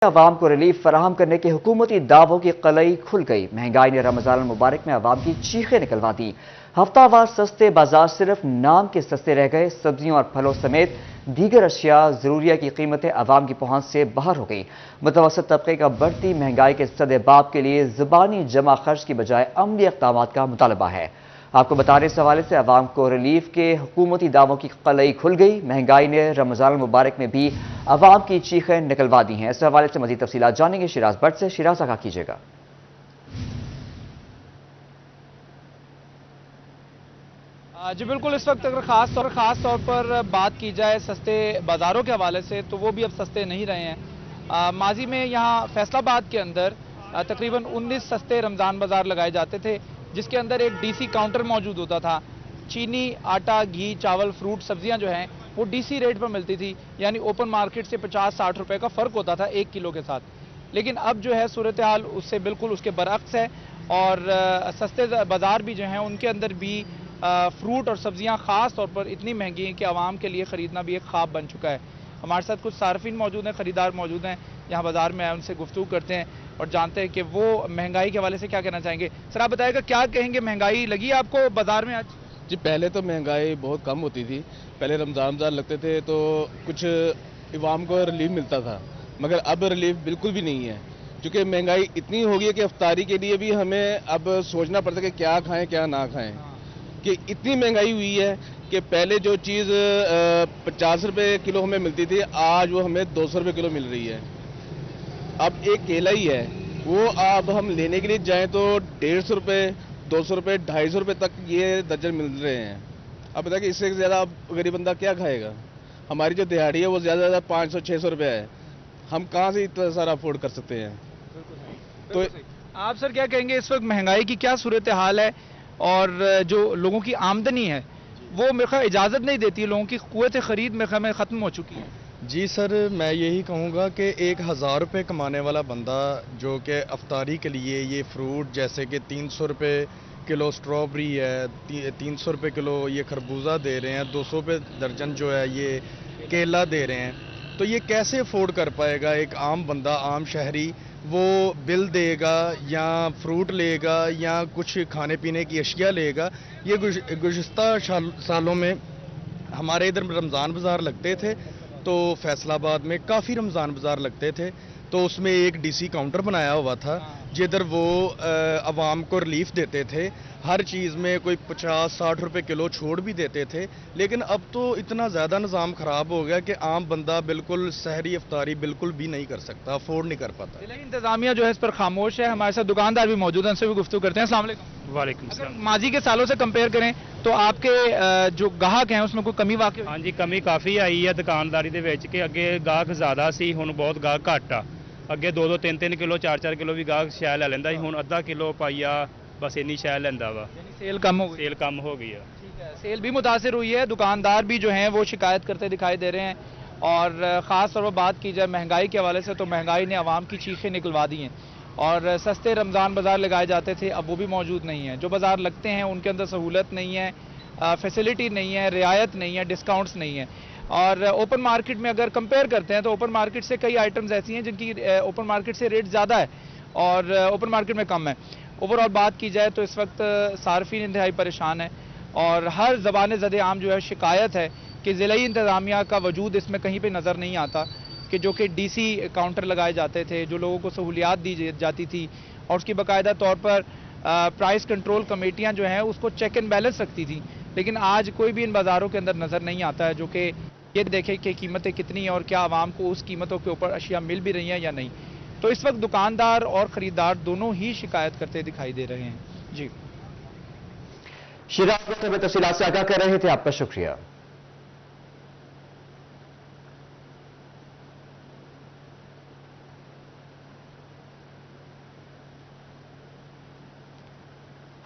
عوام کو ریلیف فراہم کرنے کے حکومتی دعووں کی قلعی کھل گئی۔ مہنگائی نے رمضان المبارک میں عوام کی چیخیں نکلوا دی۔ ہفتہ وار سستے بازار صرف نام کے سستے رہ گئے۔ سبزیوں اور پھلوں سمیت دیگر اشیاء ضروریہ کی قیمتیں عوام کی پہنچ سے باہر ہو گئیں۔ متوسط طبقے کا بڑھتی مہنگائی کے سدباب کے لیے زبانی جمع خرچ کی بجائے عملی اقدامات کا مطالبہ ہے۔ آپ کو بتا رہے اس حوالے سے عوام کو ریلیف کے حکومتی دعووں کی قلعی کھل گئی۔ مہنگائی نے رمضان المبارک میں بھی عوام کی چیخیں نکلوا دی ہیں۔ اس حوالے سے مزید تفصیلات جانیں گے شیراز بٹ سے۔ شیراز، آگاہ کیجیے گا۔ جی بالکل، اس وقت اگر خاص طور پر بات کی جائے سستے بازاروں کے حوالے سے تو وہ بھی اب سستے نہیں رہے ہیں۔ ماضی میں یہاں فیصل آباد کے اندر تقریباً 19 سستے رمضان بازار لگائے جاتے تھے، جس کے اندر ایک ڈی سی کاؤنٹر موجود ہوتا تھا۔ چینی، آٹا، گھی، چاول، فروٹ، سبزیاں جو ہیں وہ ڈی سی ریٹ پر ملتی تھی، یعنی اوپن مارکیٹ سے 50-60 روپے کا فرق ہوتا تھا 1 کلو کے ساتھ۔ لیکن اب جو ہے صورتحال اس سے بالکل اس کے برعکس ہے، اور سستے بازار بھی جو ہیں ان کے اندر بھی فروٹ اور سبزیاں خاص طور پر اتنی مہنگی ہیں کہ عوام کے لیے خریدنا بھی ایک خواب بن چکا ہے۔ ہمارے ساتھ کچھ صارفین موجود ہیں، خریدار موجود ہیں یہاں بازار میں، ان سے گفتگو کرتے ہیں اور جانتے ہیں کہ وہ مہنگائی کے حوالے سے کیا کہنا چاہیں گے۔ سر آپ بتائیں گا کیا کہیں گے، مہنگائی لگی ہے آپ کو بازار میں آج؟ جی پہلے تو مہنگائی بہت کم ہوتی تھی، پہلے رمضان لگتے تھے تو کچھ عوام کو ریلیف ملتا تھا، مگر اب ریلیف بالکل بھی نہیں ہے، کیونکہ مہنگائی اتنی ہو گئی ہے کہ افطاری کے لیے بھی ہمیں اب سوچنا پڑتا ہے کہ کیا کھائیں کیا نہ کھائیں، کہ اتنی مہنگائی ہوئی ہے کہ پہلے جو چیز 50 روپے کلو ہمیں ملتی تھی آج وہ ہمیں 200 روپے کلو مل رہی ہے۔ اب ایک کیلا ہی ہے، وہ اب ہم لینے کے لیے جائیں تو 150 روپے 200 روپے 250 روپے تک یہ درجن مل رہے ہیں۔ اب بتائیں کہ اس سے زیادہ غریب بندہ کیا کھائے گا؟ ہماری جو دہاڑی ہے وہ زیادہ سے زیادہ 500-600 روپے ہے، ہم کہاں سے اتنا سارا افورڈ کر سکتے ہیں؟ تو آپ سر کیا کہیں گے، اس وقت مہنگائی کی کیا صورتحال ہے، اور جو لوگوں کی آمدنی ہے وہ میرے خیال اجازت نہیں دیتی، لوگوں کی قوت خرید میرے خیال میں ختم ہو چکی ہے؟ جی سر، میں یہی کہوں گا کہ 1000 روپے کمانے والا بندہ جو کہ افطاری کے لیے یہ فروٹ جیسے کہ 300 روپے کلو سٹرابری ہے، 300 روپے کلو یہ خربوزہ دے رہے ہیں، 200 روپے درجن جو ہے یہ کیلا دے رہے ہیں، تو یہ کیسے افورڈ کر پائے گا ایک عام بندہ، عام شہری؟ وہ بل دے گا یا فروٹ لے گا یا کچھ کھانے پینے کی اشیاء لے گا؟ یہ گزشتہ سالوں میں ہمارے ادھر رمضان بازار لگتے تھے تو فیصل آباد میں کافی رمضان بازار لگتے تھے، تو اس میں ایک ڈی سی کاؤنٹر بنایا ہوا تھا جدھر وہ عوام کو ریلیف دیتے تھے، ہر چیز میں کوئی 50-60 روپے کلو چھوڑ بھی دیتے تھے۔ لیکن اب تو اتنا زیادہ نظام خراب ہو گیا کہ عام بندہ بالکل سحری افطاری بالکل بھی نہیں کر سکتا، افورڈ نہیں کر پاتا۔ ضلعی انتظامیہ جو ہے اس پر خاموش ہے۔ ہمارے ساتھ دکاندار بھی موجود ہیں، ان سے بھی گفتگو کرتے ہیں۔ السلام علیکم۔ وعلیکم اگر السلام۔ ماضی کے سالوں سے کمپیئر کریں تو آپ کے جو گاہک ہیں اس میں کوئی کمی واقع ہوئی؟ ہاں جی، کمی کافی آئی ہے دکانداری دے وچ کہ اگے گاہک زیادہ سی، ہن بہت گاہک گھٹ آ۔ اگے 2-2 3-3 کلو 4-4 کلو بھی گاہک شے لے لیندا سی، ہن آدھا کلو پائیا بس اینی شے لیندا وا، یعنی سیل کم ہو گئی؟ سیل کم ہو گئی ہے۔ ٹھیک ہے، سیل بھی متاثر ہوئی ہے، دکاندار بھی جو ہیں وہ شکایت کرتے دکھائی دے رہے ہیں، اور خاص طور پر بات کی جائے مہنگائی کے حوالے سے تو مہنگائی نے عوام کی چیخیں نکلوا دی ہیں، اور سستے رمضان بازار لگائے جاتے تھے اب وہ بھی موجود نہیں ہیں۔ جو بازار لگتے ہیں ان کے اندر سہولت نہیں ہے، فیسلٹی نہیں ہے، رعایت نہیں ہے، ڈسکاؤنٹس نہیں ہے، اور اوپن مارکیٹ میں اگر کمپیئر کرتے ہیں تو اوپن مارکیٹ سے کئی آئٹمز ایسی ہیں جن کی اوپن مارکیٹ سے ریٹ زیادہ ہے اور اوپن مارکیٹ میں کم ہے۔ اوور آل بات کی جائے تو اس وقت صارفین انتہائی پریشان ہیں، اور ہر زبان زد عام جو ہے شکایت ہے کہ ضلعی انتظامیہ کا وجود اس میں کہیں پہ نظر نہیں آتا، کہ جو کہ ڈی سی کاؤنٹر لگائے جاتے تھے، جو لوگوں کو سہولیات دی جاتی تھی، اور اس کی باقاعدہ طور پر پرائس کنٹرول کمیٹیاں جو ہیں اس کو چیک اینڈ بیلنس رکھتی تھیں، لیکن آج کوئی بھی ان بازاروں کے اندر نظر نہیں آتا ہے جو کہ یہ دیکھے کہ قیمتیں کتنی ہیں اور کیا عوام کو اس قیمتوں کے اوپر اشیاء مل بھی رہی ہیں یا نہیں۔ تو اس وقت دکاندار اور خریدار دونوں ہی شکایت کرتے دکھائی دے رہے ہیں۔ جی شیراز میں تفصیلات سے آگاہ کر رہے تھے، آپ کا شکریہ۔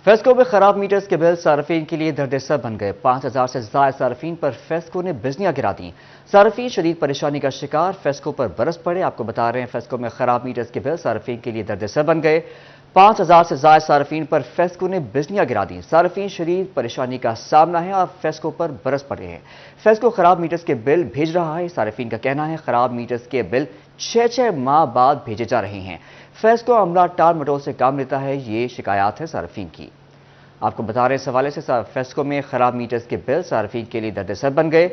فیسکو میں خراب میٹرز کے بل صارفین کے لیے درد سر بن گئے۔ 5000 سے زائد صارفین پر فیسکو نے بجلیاں گرا دیں۔ صارفین شدید پریشانی کا شکار، فیسکو پر برس پڑے۔ آپ کو بتا رہے ہیں فیسکو میں خراب میٹرز کے بل صارفین کے لیے درد سر بن گئے۔ 5000 से ज्यादा सार्फिन पर फेस्को ने बिजलियां गिरा दी। सार्फिन शदीद परेशानी का सामना है और फेस्को पर बरस पड़े हैं। फेस्को खराब मीटर्स के बिल भेज रहा है। सार्फिन का कहना है खराब मीटर्स के बिल 6 माह बाद भेजे जा रहे हैं। फेस्को अमला टाल मटोल से काम लेता है, ये शिकायत है सार्फिन की। आपको बता रहे इस हवाले से फेस्को में खराब मीटर्स के बिल सार्फिन के लिए दर्द-ए-सर बन गए।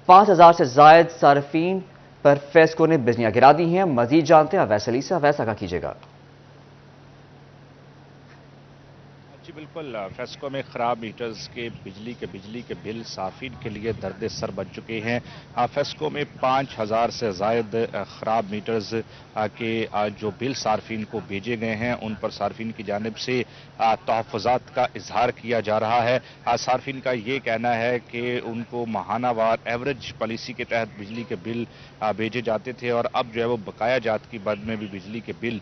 5000 से ज्यादा सार्फिन पर फेस्को ने बिजलियां गिरा दी हैं। मजीद जानते हैं अवैस अली से। अवैस आगाह कीजिएगा। जी बिल्कुल, फेस्को में ख़राब मीटर्स के बिजली के बिल सार्फिन के लिए दर्द सर बन चुके हैं। फेस्को में 5000 से ज़ायद ख़राब मीटर्स के जो बिल सार्फिन को भेजे गए हैं, उन पर सार्फिन की जानिब से तहफ़्फ़ुज़ात का इजहार किया जा रहा है। सार्फिन का ये कहना है कि उनको माहानावार एवरेज पॉलिसी के तहत बिजली के बिल भेजे जाते थे और अब जो है वो बकाया जात की मद में भी बिजली के बिल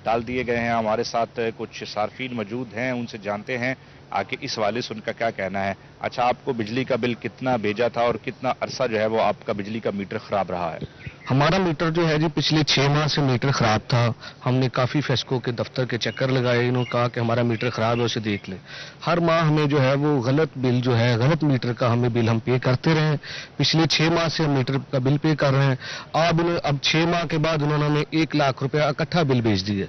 डाल दिए गए हैं। हमारे साथ कुछ सार्फिन मौजूद हैं, उनसे जानते हैं आगे इस हवाले से उनका क्या कहना है। अच्छा, आपको बिजली का बिल कितना भेजा था और कितना अरसा जो है वो आपका बिजली का मीटर खराब रहा है? हमारा मीटर जो है जी पिछले 6 माह से मीटर खराब था। हमने काफ़ी फेस्को के दफ्तर के चक्कर लगाए, इन्होंने कहा कि हमारा मीटर खराब है, उसे देख लें। हर माह हमें जो है वो गलत बिल जो है, गलत मीटर का हमें बिल हम पे करते रहे। पिछले 6 माह से हम मीटर का बिल पे कर रहे हैं। अब 6 माह के बाद उन्होंने हमें 1 लाख रुपया इकट्ठा बिल भेज दिए।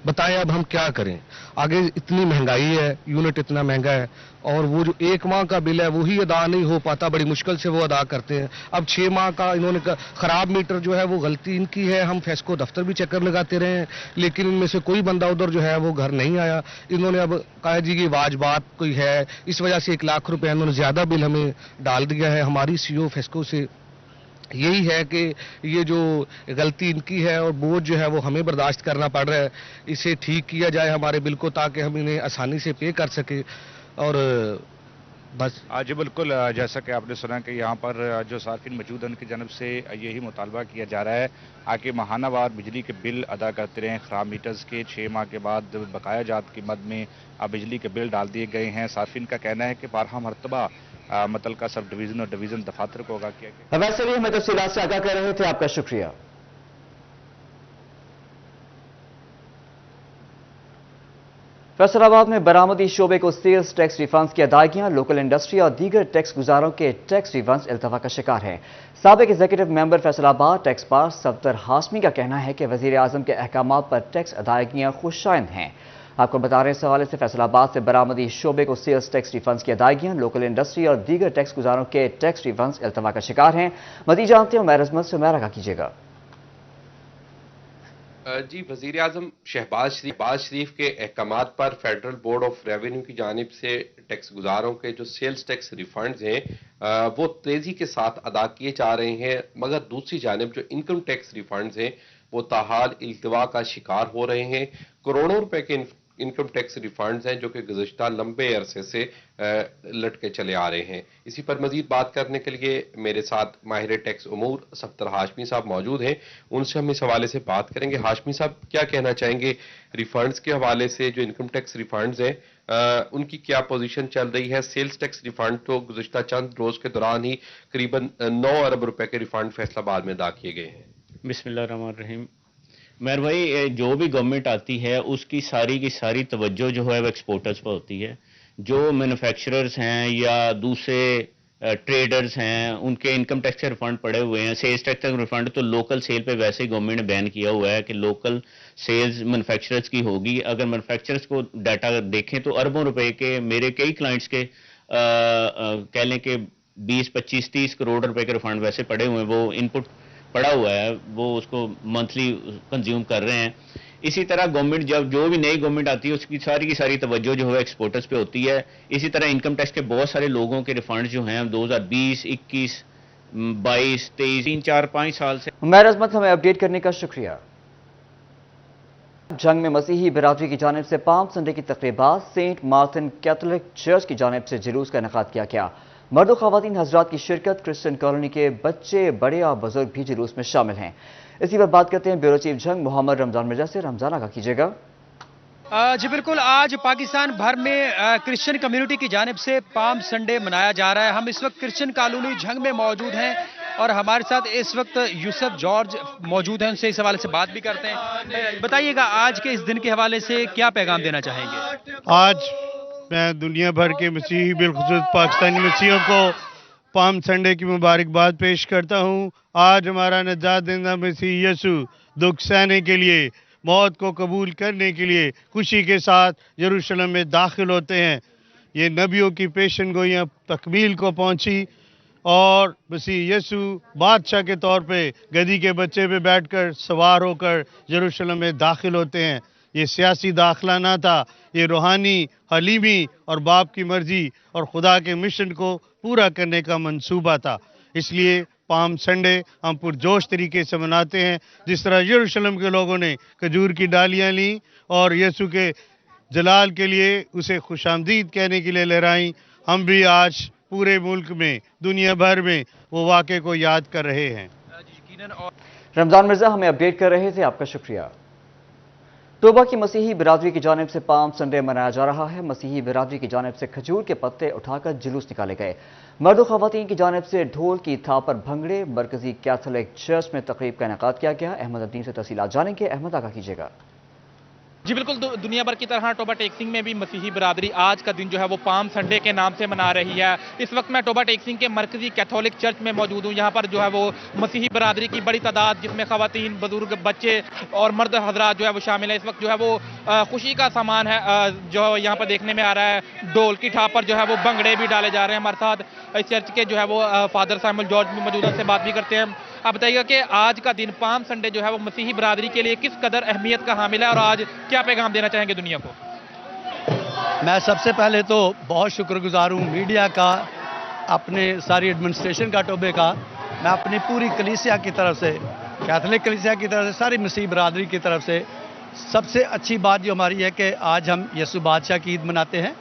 बताएं अब हम क्या करें? आगे इतनी महंगाई है, यूनिट इतना महंगा है और वो जो 1 माह का बिल है वही अदा नहीं हो पाता, बड़ी मुश्किल से वो अदा करते हैं। अब 6 माह का इन्होंने खराब मीटर जो है वो गलती इनकी है। हम फेस्को दफ्तर भी चक्कर लगाते रहे हैं, लेकिन इनमें से कोई बंदा उधर जो है वो घर नहीं आया। इन्होंने अब कहा जी कि वाजबात कोई है, इस वजह से 1 लाख रुपया इन्होंने ज्यादा बिल हमें डाल दिया है। हमारी सीओ फेस्को से यही है कि ये जो गलती इनकी है और बोझ जो है वो हमें बर्दाश्त करना पड़ रहा है, इसे ठीक किया जाए हमारे बिल को, ताकि हम इन्हें आसानी से पे कर सके। और बस जी बिल्कुल, जैसा कि आपने सुना कि यहाँ पर जो सार्फिन मौजूद हैं उनकी जानब से यही मुतालबा किया जा रहा है कि माहानावार बिजली के बिल अदा करते रहें। खराब मीटर्स के 6 माह के बाद बकाया जात की मद में बिजली के बिल डाल दिए गए हैं। सार्फिन का कहना है कि बारहा मरतबा मुतलका सब डिवीज़न और डिवीज़न दफातर को आगाह किया गया। वैसे भी हमें तफसीलात से आगाह कर रहे थे, आपका शुक्रिया। फैसलाबाद में बरामदी शोबे को सेल्स टैक्स रिफंड्स की अदायगियां, लोकल इंडस्ट्री और दीगर टैक्स गुजारों के टैक्स रिफंड्स इल्तवा का शिकार हैं। साबिक एग्जीक्यूटिव मेंबर फैसलाबाद टैक्स पास सफ्दर हाशमी का कहना है कि वजीर आजम के अहकाम पर टैक्स अदायगियां खुशाइंद हैं। आपको बता रहे हैं इस हवाले से फैसलाबाद से बरामदी शोबे को सेल्स टैक्स रिफंड्स की अदायगियां, लोकल इंडस्ट्री और दीगर टैक्स गुजारों के टैक्स रिफंड्स इल्तवा का शिकार हैं। मजीद जानते हैं उमैर अजमत से। उमैर आगाह कीजिएगा। जी, वज़ीर आज़म शहबाज शरीफ के अहकामात पर फेडरल बोर्ड ऑफ रेवेन्यू की जानिब से टैक्स गुजारों के जो सेल्स टैक्स रिफंड्स हैं वो तेज़ी के साथ अदा किए जा रहे हैं, मगर दूसरी जानिब जो इनकम टैक्स रिफंड्स हैं वो ताहाल इल्तवा का शिकार हो रहे हैं। करोड़ों रुपए के इनकम टैक्स रिफंड्स हैं जो कि गुज़श्ता लंबे अरसे से लटके चले आ रहे हैं। इसी पर मजीद बात करने के लिए मेरे साथ माहिर टैक्स उमूर सफ्दर हाशमी साहब मौजूद हैं, उनसे हम इस हवाले से बात करेंगे। हाशमी साहब, क्या कहना चाहेंगे रिफंड्स के हवाले से? जो इनकम टैक्स रिफंड्स हैं उनकी क्या पोजीशन चल रही है? सेल्स टैक्स रिफंड तो गुज़श्ता चंद रोज के दौरान ही करीबन 9 अरब रुपए के रिफंड फैसलाबाद में अदा किए गए हैं। बिस्मिल्लाहिर्रहमानिर्रहीम। मेहर भाई, जो भी गवर्नमेंट आती है उसकी सारी की सारी तवज्जो जो है वो एक्सपोर्टर्स पर होती है। जो मैन्युफैक्चरर्स हैं या दूसरे ट्रेडर्स हैं, उनके इनकम टैक्स के रिफंड पड़े हुए हैं। सेल्स टैक्स का रिफंड तो लोकल सेल पे वैसे ही गवर्नमेंट ने बैन किया हुआ है कि लोकल सेल्स मैन्युफैक्चरर्स की होगी। अगर मैन्युफैक्चरर्स को डाटा देखें तो अरबों रुपए के, मेरे कई क्लाइंट्स के कह लें कि 20, 25, 30 करोड़ रुपए के रिफंड वैसे पड़े हुए हैं। वो इनपुट पड़ा हुआ है, वो उसको मंथली कंज्यूम कर रहे हैं। इसी तरह गवर्नमेंट जब जो भी नई गवर्नमेंट आती है उसकी सारी तवज्जो जो है एक्सपोर्टर्स पे होती है। इसी तरह इनकम टैक्स के बहुत सारे लोगों के रिफंड जो हैं 2020, 21, 22, 23, 3, 4, 5 साल से। उमैर अजमत, हमें अपडेट करने का शुक्रिया। जंग में मसीही बिरादरी की जानिब से पाम संडे की तकरीबात सेंट मार्टिन कैथोलिक चर्च की जानिब से जुलूस का इनेकाद किया गया। मर्द और ख़वातीन हजरात की शिरकत, क्रिश्चियन कॉलोनी के बच्चे, बड़े और बुजुर्ग भी जुलूस में शामिल हैं। इसी पर बात करते हैं ब्यूरो चीफ जंग मोहम्मद रमजान मिर्जा से। रमजान, आगाह कीजिएगा। जी बिल्कुल, आज पाकिस्तान भर में क्रिश्चियन कम्युनिटी की जानिब से पाम संडे मनाया जा रहा है। हम इस वक्त क्रिश्चियन कॉलोनी जंग में मौजूद हैं और हमारे साथ इस वक्त यूसुफ जॉर्ज मौजूद हैं, उनसे इस हवाले से बात भी करते हैं। बताइएगा आज के इस दिन के हवाले से क्या पैगाम देना चाहेंगे? आज मैं दुनिया भर के मसीही बिलखुसूस पाकिस्तानी मसीहियों को पाम संडे की मुबारकबाद पेश करता हूँ। आज हमारा नजात देना मसीह यीशु दुख सहने के लिए, मौत को कबूल करने के लिए खुशी के साथ यरूशलेम में दाखिल होते हैं। ये नबियों की पेशन गोइयाँ तकमील को पहुँची और मसीह यीशु बादशाह के तौर पे गधी के बच्चे पे बैठकर सवार होकर यरूशलेम में दाखिल होते हैं। ये सियासी दाखिला ना था, ये रूहानी हलीमी और बाप की मर्जी और खुदा के मिशन को पूरा करने का मंसूबा था। इसलिए पाम संडे हम पुरजोश तरीके से मनाते हैं। जिस तरह यरूशलेम के लोगों ने खजूर की डालियां ली और यीशु के जलाल के लिए उसे खुशामदीद कहने के लिए लहराई, हम भी आज पूरे मुल्क में, दुनिया भर में वो वाक़े को याद कर रहे हैं। रमजान मिर्जा हमें अपडेट कर रहे थे, आपका शुक्रिया। तोबा की मसीही बिरादरी की जानिब से पाम संडे मनाया जा रहा है। मसीही बिरादरी की जानिब से खजूर के पत्ते उठाकर जुलूस निकाले गए। मर्द और खवातीन की जानिब से ढोल की थाप पर भंगड़े मरकजी कैथोलिक चर्च में तकरीब का इनेकाद किया गया। अहमद अदीन से तफसीलात जानेंगे। अहमद, आगाह कीजिएगा। जी बिल्कुल, दुनिया भर की तरह टोबा टेक्सिंग में भी मसीही बिरादरी आज का दिन जो है वो पाम संडे के नाम से मना रही है। इस वक्त मैं टोबा टेक्सिंग के मरकजी कैथोलिक चर्च में मौजूद हूँ। यहाँ पर जो है वो मसीही बिरादरी की बड़ी तादाद, जिसमें खवातीन, बुजुर्ग, बच्चे और मर्द हजरात जो है वो शामिल है। इस वक्त जो है वो खुशी का सामान है जो यहाँ पर देखने में आ रहा है। ढोल की ठाप पर जो है वो भंगड़े भी डाले जा रहे हैं। हमारे साथ इस चर्च के जो है वो फादर सैमुअल जॉर्ज भी मौजूद हैं, से बात भी करते हैं। आप बताइएगा कि आज का दिन पाम संडे जो है वो मसीही बिरादरी के लिए किस कदर अहमियत का हामिल है और आज क्या पैगाम देना चाहेंगे दुनिया को? मैं सबसे पहले तो बहुत शुक्रगुजार हूँ मीडिया का, अपने सारी एडमिनिस्ट्रेशन का, टोबे का। मैं अपनी पूरी कलीसिया की तरफ से, कैथोलिक कलीसिया की तरफ से, सारी मसीही बिरादरी की तरफ से सबसे अच्छी बात जो हमारी है कि आज हम यसु बादशाह की ईद मनाते हैं,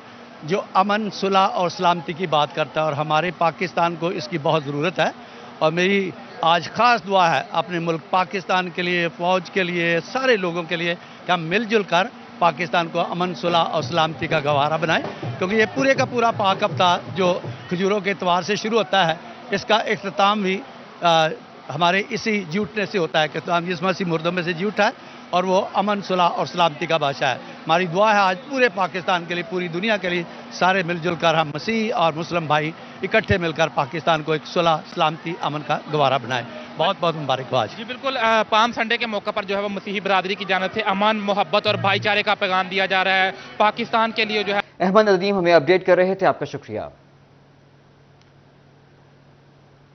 जो अमन, सुलह और सलामती की बात करता है और हमारे पाकिस्तान को इसकी बहुत ज़रूरत है। और मेरी आज ख़ास दुआ है अपने मुल्क पाकिस्तान के लिए, फ़ौज के लिए, सारे लोगों के लिए कि हम मिलजुल कर पाकिस्तान को अमन, सुलह और सलामती का गवारा बनाएं, क्योंकि ये पूरे का पूरा पाक हफ्ता जो खजूरों के इतवार से शुरू होता है, इसका इख्तिताम भी हमारे इसी जूटने से होता है कि तो हम यीशु मसीह मुर्दों में से जी उठा है और वो अमन, सुलह और सलामती का बादशाह है। हमारी दुआ है आज पूरे पाकिस्तान के लिए, पूरी दुनिया के लिए, सारे मिलजुल कर हम मसीह और मुस्लिम भाई इकट्ठे मिलकर पाकिस्तान को एक सुलह, सलामती, अमन का गवारा बनाएं। बहुत बहुत मुबारकबाद। जी बिल्कुल, पाम संडे के मौके पर जो है वो मसीही बिरादरी की जानिब से अमन, मोहब्बत और भाईचारे का पैगाम दिया जा रहा है पाकिस्तान के लिए जो है। अहमद नदीम हमें अपडेट कर रहे थे, आपका शुक्रिया।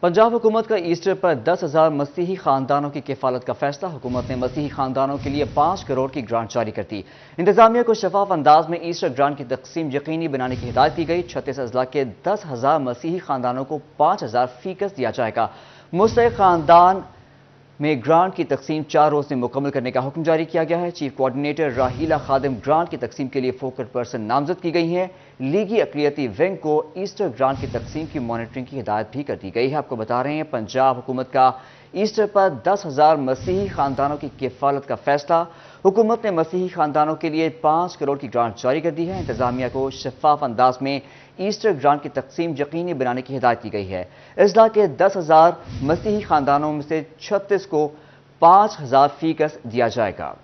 पंजाब हुकूमत का ईस्टर पर 10,000 मसीही खानदानों की किफालत का फैसला। हुकूमत ने मसीही खानदानों के लिए 5 करोड़ की ग्रांट जारी कर दी। इंतजामिया को शफाफ अंदाज में ईस्टर ग्रांट की तकसीम यकीनी बनाने की हिदायत दी गई। 36 अजला के 10,000 मसीही खानदानों को 5,000% दिया जाएगा। मुस्तहिक खानदान में ग्रांट की तकसीम 4 रोज में मुकम्मल करने का हुक्म जारी किया गया है। चीफ कोऑर्डिनेटर राहीला खादिम ग्रांट की तकसीम के लिए फोकल पर्सन नामजद की गई हैं। लीगी अक़लियती विंग को ईस्टर ग्रांट की तकसीम की मॉनिटरिंग की हिदायत भी कर दी गई है। आपको बता रहे हैं पंजाब हुकूमत का ईस्टर पर 10,000 मसीही खानदानों की किफालत का फैसला। हुकूमत ने मसीही खानदानों के लिए 5 करोड़ की ग्रांट जारी कर दी है। इंतजामिया को शफाफ अंदाज में ईस्टर ग्रांट की तकसीम यकीनी बनाने की हिदायत की गई है। अजला के 10,000 मसीही खानदानों में से 36 को 5,000% दिया जाएगा।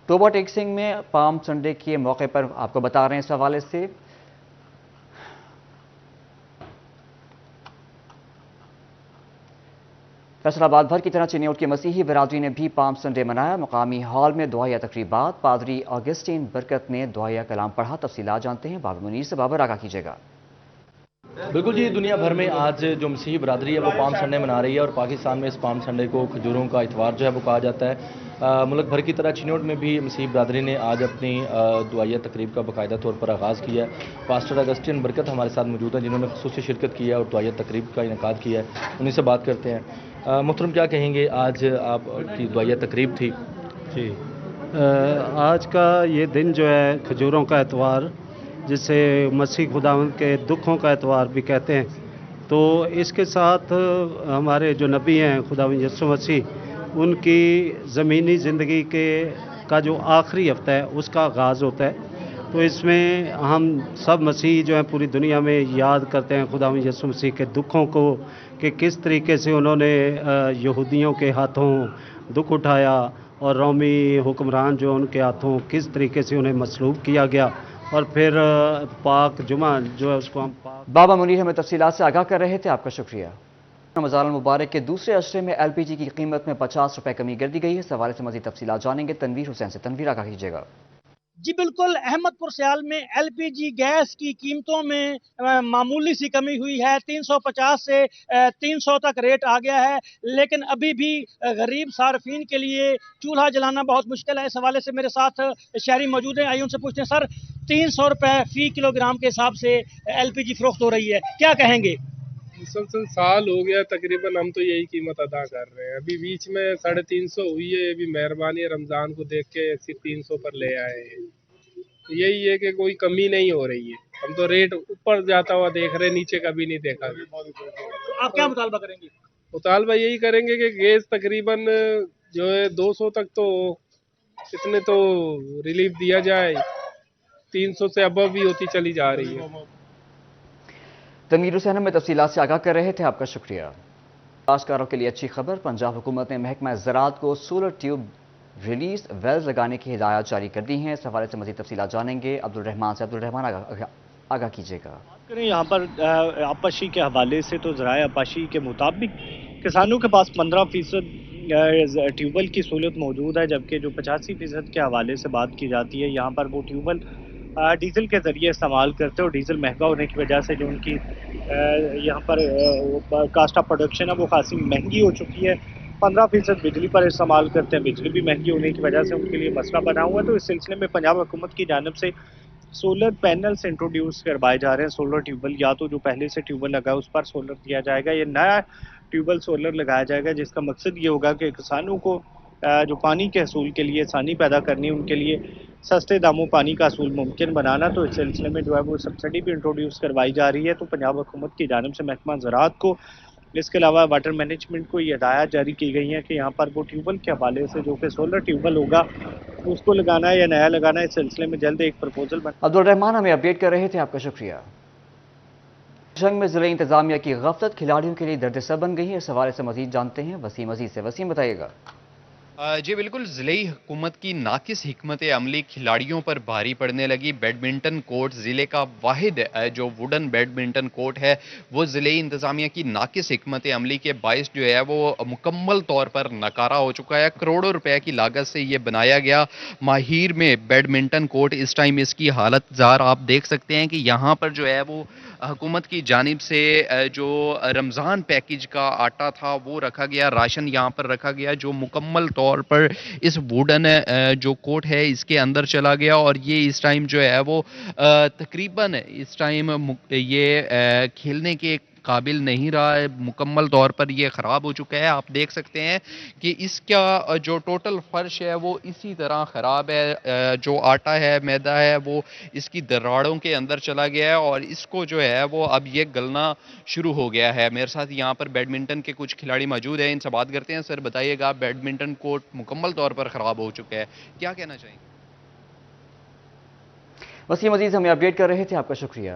टोबा टेक्सिंग में पाम संडे के मौके पर आपको बता रहे हैं इस हवाले से। फैसलाबाद भर की तरह चिन्योट की मसीही बिरादरी ने भी पाम संडे मनाया। मकामी हॉल में दुआया तकरीबात, पादरी ऑगस्टीन बरकत ने दुआया कलाम पढ़ा। तफसीलात जानते हैं बाबर मुनीर से। बाबर, आगाह कीजिएगा। बिल्कुल जी, दुनिया भर में आज जो मसीही बिरादरी है वो पाम संडे मना रही है और पाकिस्तान में इस पाम संडे को खजूरों का इतवार जो है वो कहा जाता है। मुल्क भर की तरह चिन्योट में भी मसीही बिरादरी ने आज अपनी दुआया तकरीब का बाकायदा तौर पर आगाज़ किया है। पास्टर ऑगस्टीन बरकत हमारे साथ मौजूद हैं जिन्होंने खुसूसी शिरकत की है और दुआया तकरीब का इनेकाद किया है। उन्हीं से बात करते हैं। मोहतरम, क्या कहेंगे, आज आपकी दुआया तकरीब थी? जी, आज का ये दिन जो है खजूरों का एतवार, जिसे मसीह खुदावंद के दुखों का एतवार भी कहते हैं, तो इसके साथ हमारे जो नबी हैं खुदावंद यीशु मसीह, उनकी ज़मीनी ज़िंदगी का जो आखिरी हफ्ता है उसका आगाज़ होता है। تو اس میں ہم سب مسیحی جو ہیں پوری دنیا میں یاد کرتے ہیں خداوند یسوع مسیح کے دکھوں کو کہ کس طریقے سے انہوں نے یہودیوں کے ہاتھوں دکھ اٹھایا اور رومی حکمران جو ان کے ہاتھوں کس طریقے سے انہیں مصلوب کیا گیا، اور پھر پاک جمعہ جو ہے اس کو ہم بابا منیر ہمیں تفصیلات سے آگاہ کر رہے تھے، آپ کا شکریہ۔ رمضان المبارک کے دوسرے عشرے میں ایل پی جی کی قیمت میں 50 روپے کمی کر دی گئی ہے۔ اس حوالے سے مزید تفصیلات جانیں گے تنویر حسین سے۔ تنویر، آگاہ کیجیے گا۔ جی بالکل، احمد پور سیال میں ایل پی جی گیس کی قیمتوں میں معمولی سی کمی ہوئی ہے، 350 سے 300 تک ریٹ آ گیا ہے، لیکن ابھی بھی غریب صارفین کے لیے چولہا جلانا بہت مشکل ہے۔ اس حوالے سے میرے ساتھ شہری موجود ہیں، آئیے ان سے پوچھتے ہیں۔ سر، 300 روپے فی کلو گرام کے حساب سے ایل پی جی فروخت ہو رہی ہے، کیا کہیں گے؟ مسلسل سال ہو گیا تقریباً ہم تو یہی قیمت ادا کر رہے ہیں۔ ابھی بیچ میں 350 ہوئی ہے، ابھی مہربانی رمضان کو دیکھ کے صرف 300 پر لے آئے ہیں۔ یہی ہے کہ کوئی کمی نہیں ہو رہی ہے، ہم تو ریٹ اوپر جاتا ہوا دیکھ رہے ہیں، نیچے کبھی نہیں دیکھا۔ آپ کیا مطالبہ کریں گے؟ مطالبہ یہی کریں گے کہ گیس تقریباً جو ہے 200 تک تو اتنے تو ریلیف دیا جائے، 300 سے ابو بھی ہوتی چلی جا رہی ہے۔ تنویر حسین میں تفصیلات سے آگاہ کر رہے تھے، آپ کا شکریہ۔ کاشتکاروں کے لیے اچھی خبر، پنجاب حکومت نے محکمہ زراعت کو سولر ٹیوب ریلیز ویلز لگانے کی ہدایات جاری کر دی ہیں۔ اس حوالے سے مزید تفصیلات جانیں گے عبدالرحمان سے۔ عبدالرحمان، آگاہ کیجیے گا۔ بات کریں یہاں پر آبپاشی کے حوالے سے تو ذرائع آبپاشی کے مطابق کسانوں کے پاس 15% ٹیوبل کی سہولت موجود ہے، جبکہ جو 85% کے حوالے سے بات کی جاتی ہے، یہاں پر وہ ٹیوبل ڈیزل کے ذریعے استعمال کرتے ہیں، اور ڈیزل مہنگا ہونے کی وجہ سے جو ان کی یہاں پر کاسٹ آف پروڈکشن ہے وہ خاصی مہنگی ہو چکی ہے۔ 15% بجلی پر استعمال کرتے ہیں، بجلی بھی مہنگی ہونے کی وجہ سے ان کے لیے مسئلہ بنا ہوا ہے۔ تو اس سلسلے میں پنجاب حکومت کی جانب سے سولر پینلز انٹروڈیوس کروائے جا رہے ہیں۔ سولر ٹیوبل، یا تو جو پہلے سے ٹیوبل لگا ہے اس پر سولر دیا جائے گا، یا نیا ٹیوبل سولر لگایا جائے گا، جس کا مقصد یہ ہوگا کہ کسانوں کو جو پانی کے حصول کے لیے آسانی پیدا کرنی، ان کے لیے سستے داموں پانی کا حصول ممکن بنانا۔ تو اس سلسلے میں جو ہے وہ سبسڈی بھی انٹروڈیوس کروائی جا رہی ہے۔ تو پنجاب حکومت کی جانب سے محکمہ زراعت کو، اس کے علاوہ واٹر مینجمنٹ کو یہ ہدایات جاری کی گئی ہیں کہ یہاں پر وہ ٹیوبل کے حوالے سے جو کہ سولر ٹیوبل ہوگا اس کو لگانا ہے یا نیا لگانا ہے، اس سلسلے میں جلد ایک پرپوزل عبدالرحمان ہمیں اپڈیٹ کر رہے تھے، آپ کا شکریہ۔ جنگ میں ضلعی انتظامیہ کی غفلت کھلاڑیوں کے لیے دردسر بن گئی ہے۔ اس حوالے سے مزید جانتے ہیں وسیم عزیز سے۔ وسیم، بتائیے گا۔ جی بالکل، ضلعی حکومت کی ناقص حکمت عملی کھلاڑیوں پر بھاری پڑنے لگی۔ بیڈمنٹن کورٹ ضلع کا واحد جو ووڈن بیڈمنٹن کورٹ ہے وہ ضلعی انتظامیہ کی ناقص حکمت عملی کے باعث جو ہے وہ مکمل طور پر ناکارہ ہو چکا ہے۔ کروڑوں روپے کی لاگت سے یہ بنایا گیا ماہیر میں بیڈمنٹن کورٹ، اس ٹائم اس کی حالت زار آپ دیکھ سکتے ہیں کہ یہاں پر جو ہے وہ حکومت کی جانب سے جو رمضان پیکیج کا آٹا تھا وہ رکھا گیا، راشن یہاں پر رکھا گیا جو مکمل طور پر اس ووڈن جو کورٹ ہے اس کے اندر چلا گیا، اور یہ اس ٹائم جو ہے وہ تقریباً اس ٹائم یہ کھیلنے کے قابل نہیں رہا ہے، مکمل طور پر یہ خراب ہو چکا ہے۔ آپ دیکھ سکتے ہیں کہ اس کا جو ٹوٹل فرش ہے وہ اسی طرح خراب ہے، جو آٹا ہے، میدا ہے، وہ اس کی دراڑوں کے اندر چلا گیا ہے، اور اس کو جو ہے وہ اب یہ گلنا شروع ہو گیا ہے۔ میرے ساتھ یہاں پر بیڈمنٹن کے کچھ کھلاڑی موجود ہیں، ان سے بات کرتے ہیں۔ سر بتائیے گا، بیڈمنٹن کورٹ مکمل طور پر خراب ہو چکا ہے، کیا کہنا چاہیں گے؟ وسیم عزیز ہمیں اپڈیٹ کر رہے تھے، آپ کا شکریہ۔